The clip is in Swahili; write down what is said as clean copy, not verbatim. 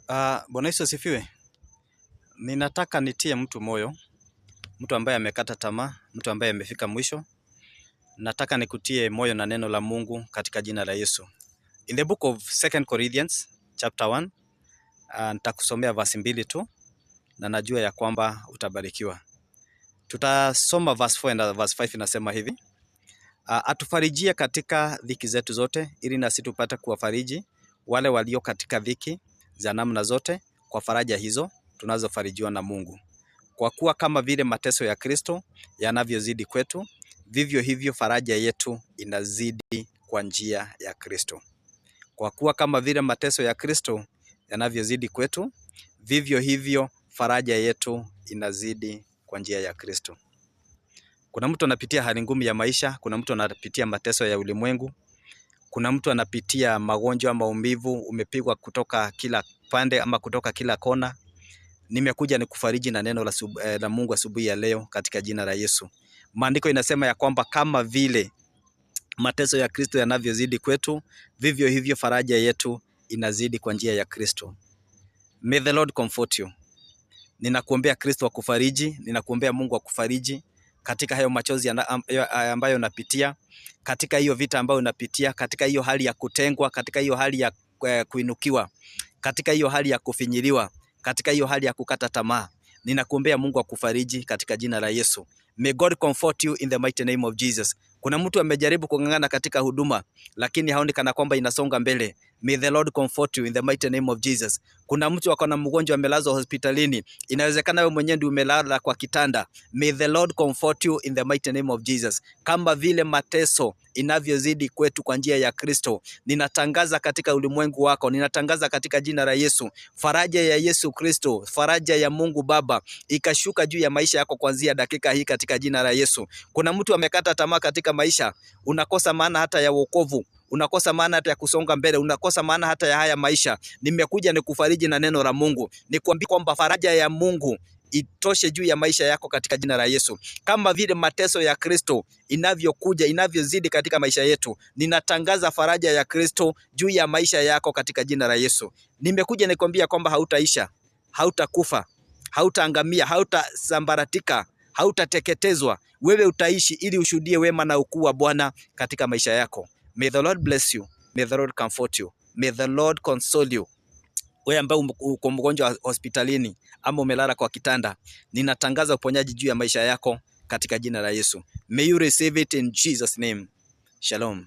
Bwana Yesu asifiwe. Ninataka nitie mtu moyo, mtu ambaye amekata tamaa, mtu ambaye amefika mwisho. Nataka nikutie moyo na neno la Mungu katika jina la Yesu. In the book of 2 Corinthians chapter 1, nitakusomea verse 2 tu na najua ya kwamba utabarikiwa. Tutasoma verse 4 na verse 5 inasema hivi. Atufarijie katika dhiki zetu zote ili nasi tupate kuwafariji wale walio katika dhiki za namna zote kwa faraja hizo tunazofarijiwa na Mungu. Kwa kuwa kama vile mateso ya Kristo yanavyozidi kwetu, vivyo hivyo faraja yetu inazidi kwa njia ya Kristo. Kwa kuwa kama vile mateso ya Kristo yanavyozidi kwetu, vivyo hivyo faraja yetu inazidi kwa njia ya Kristo. Kuna mtu anapitia hali ngumu ya maisha, kuna mtu anapitia mateso ya ulimwengu, kuna mtu anapitia magonjwa, maumivu, umepigwa kutoka kila pande ama kutoka kila kona. Nimekuja nikufariji na neno la Mungu asubuhi ya leo katika jina la Yesu. Maandiko inasema ya kwamba kama vile mateso ya Kristo yanavyozidi kwetu, vivyo hivyo faraja yetu inazidi kwa njia ya Kristo. May the Lord comfort you. Ninakuombea Kristo akufariji, ninakuombea Mungu akufariji katika hayo machozi ambayo unapitia, katika hiyo vita ambayo unapitia, katika hiyo hali ya kutengwa, katika hiyo hali ya kuinukiwa, katika hiyo hali ya kufinyiliwa, katika hiyo hali ya kukata tamaa. Ninakuombea Mungu akufariji katika jina la Yesu. May God comfort you in the mighty name of Jesus. Kuna mtu amejaribu kung'ang'ana katika huduma lakini haoni kana kwamba inasonga mbele. May the Lord comfort you in the mighty name of Jesus. Kuna mtu ako na mgonjwa amelazwa hospitalini. Inawezekana wewe mwenyewe ndio umelala kwa kitanda. May the Lord comfort you in the mighty name of Jesus. Kama vile mateso inavyozidi kwetu kwa njia ya Kristo, ninatangaza katika ulimwengu wako, ninatangaza katika jina la Yesu, faraja ya Yesu Kristo, faraja ya Mungu Baba ikashuka juu ya maisha yako kuanzia dakika hii katika jina la Yesu. Kuna mtu amekata tamaa katika maisha, unakosa maana hata ya wokovu, unakosa maana hata ya kusonga mbele, unakosa maana hata ya haya maisha. Nimekuja nikufariji na neno la Mungu, nikwambie kwamba faraja ya Mungu itoshe juu ya maisha yako katika jina la Yesu. Kama vile mateso ya Kristo inavyokuja, inavyozidi katika maisha yetu, ninatangaza faraja ya Kristo juu ya maisha yako katika jina la Yesu. Nimekuja nikwambia kwamba hautaisha, hautakufa, hautaangamia, hautasambaratika, hautateketezwa. Wewe utaishi ili ushuhudie wema na ukuu wa Bwana katika maisha yako. May the Lord bless you. May the Lord comfort you. May the Lord console you. Wewe ambaye uko mgonjwa hospitalini ama umelala kwa kitanda, ninatangaza uponyaji juu ya maisha yako katika jina la Yesu. May you receive it in Jesus name. Shalom.